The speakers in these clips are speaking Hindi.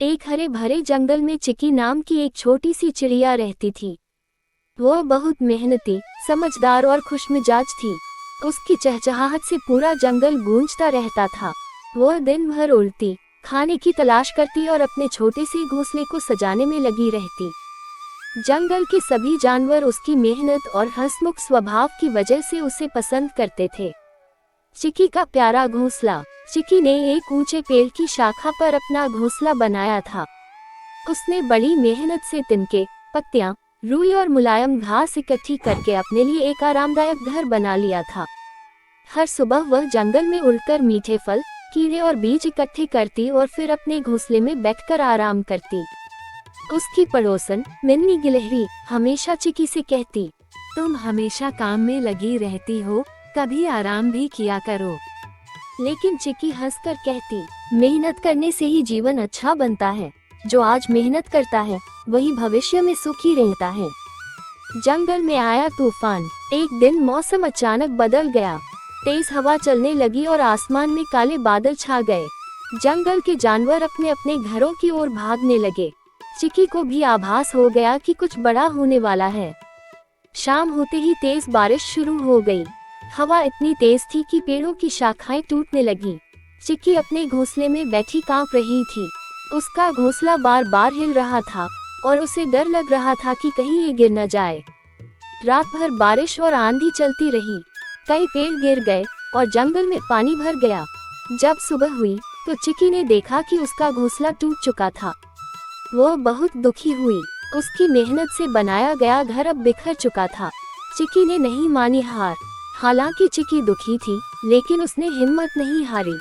एक हरे भरे जंगल में चिकी नाम की एक छोटी सी चिड़िया रहती थी। वह बहुत मेहनती, समझदार और खुशमिजाज थी। उसकी चहचहाहट से पूरा जंगल गूंजता रहता था। वह दिन भर उड़ती, खाने की तलाश करती और अपने छोटे से घोंसले को सजाने में लगी रहती। जंगल के सभी जानवर उसकी मेहनत और हंसमुख स्वभाव की वजह से उसे पसंद करते थे। चिकी का प्यारा घोंसला। चिकी ने एक ऊंचे पेड़ की शाखा पर अपना घोंसला बनाया था। उसने बड़ी मेहनत से तिनके, पत्तियां, रुई और मुलायम घास इकट्ठी करके अपने लिए एक आरामदायक घर बना लिया था। हर सुबह वह जंगल में उड़कर मीठे फल, कीड़े और बीज इकट्ठे करती और फिर अपने घोंसले में बैठकर आराम करती। उसकी पड़ोसन मिन्नी गिलहरी हमेशा चिकी से कहती, तुम हमेशा काम में लगी रहती हो, कभी आराम भी किया करो। लेकिन चिकी हंसकर कहती, मेहनत करने से ही जीवन अच्छा बनता है। जो आज मेहनत करता है वही भविष्य में सुखी रहता है। जंगल में आया तूफान। एक दिन मौसम अचानक बदल गया। तेज हवा चलने लगी और आसमान में काले बादल छा गए। जंगल के जानवर अपने अपने घरों की ओर भागने लगे। चिकी को भी आभास हो गया कि कुछ बड़ा होने वाला है। शाम होते ही तेज बारिश शुरू हो गई। हवा इतनी तेज थी कि पेड़ों की शाखाएं टूटने लगी। चिकी अपने घोंसले में बैठी कांप रही थी। उसका घोंसला बार बार हिल रहा था और उसे डर लग रहा था कि कहीं ये गिर न जाए। रात भर बारिश और आंधी चलती रही। कई पेड़ गिर गए और जंगल में पानी भर गया। जब सुबह हुई तो चिकी ने देखा कि उसका घोंसला टूट चुका था। वह बहुत दुखी हुई। उसकी मेहनत से बनाया गया घर अब बिखर चुका था। चिकी ने नहीं मानी हार। हालांकि चिकी दुखी थी, लेकिन उसने हिम्मत नहीं हारी।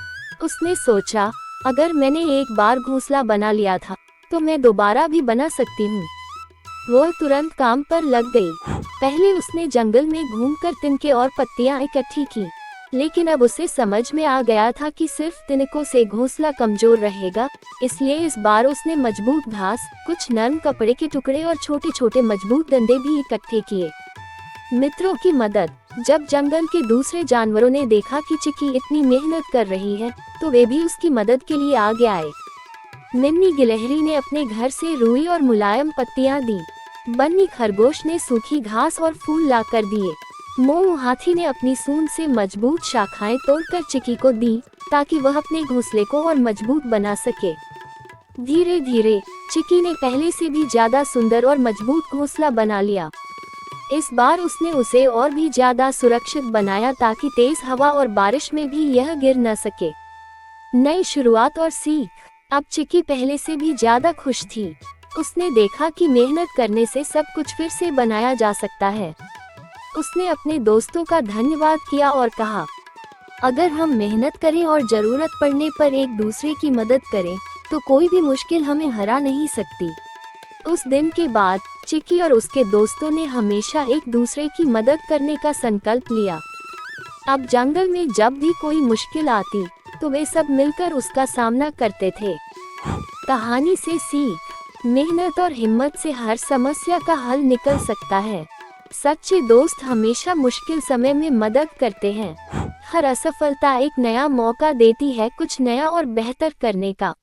उसने सोचा, अगर मैंने एक बार घोंसला बना लिया था तो मैं दोबारा भी बना सकती हूँ। वह तुरंत काम पर लग गई। पहले उसने जंगल में घूमकर तिनके और पत्तियां इकट्ठी की, लेकिन अब उसे समझ में आ गया था कि सिर्फ तिनकों से घोंसला कमजोर रहेगा। इसलिए इस बार उसने मजबूत घास, कुछ नरम कपड़े के टुकड़े और छोटे छोटे मजबूत डंडे भी इकट्ठे किए। मित्रों की मदद। जब जंगल के दूसरे जानवरों ने देखा कि चिकी इतनी मेहनत कर रही है तो वे भी उसकी मदद के लिए आगे आए। मिन्नी गिलहरी ने अपने घर से रुई और मुलायम पत्तियां दी। बन्नी खरगोश ने सूखी घास और फूल ला कर दिए। मोऊ हाथी ने अपनी सूंड से मजबूत शाखाएं तोड़कर चिकी को दी ताकि वह अपने घोंसले को और मजबूत बना सके। धीरे धीरे चिकी ने पहले से भी ज्यादा सुंदर और मजबूत घोंसला बना लिया। इस बार उसने उसे और भी ज्यादा सुरक्षित बनाया ताकि तेज हवा और बारिश में भी यह गिर न सके। नई शुरुआत और सीख। अब चिकी पहले से भी ज्यादा खुश थी। उसने देखा कि मेहनत करने से सब कुछ फिर से बनाया जा सकता है। उसने अपने दोस्तों का धन्यवाद किया और कहा, अगर हम मेहनत करें और जरूरत पड़ने पर एक दूसरे की मदद करें तो कोई भी मुश्किल हमें हरा नहीं सकती। उस दिन के बाद चिकी और उसके दोस्तों ने हमेशा एक दूसरे की मदद करने का संकल्प लिया। अब जंगल में जब भी कोई मुश्किल आती तो वे सब मिलकर उसका सामना करते थे। कहानी से सीख। मेहनत और हिम्मत से हर समस्या का हल निकल सकता है। सच्चे दोस्त हमेशा मुश्किल समय में मदद करते हैं। हर असफलता एक नया मौका देती है कुछ नया और बेहतर करने का।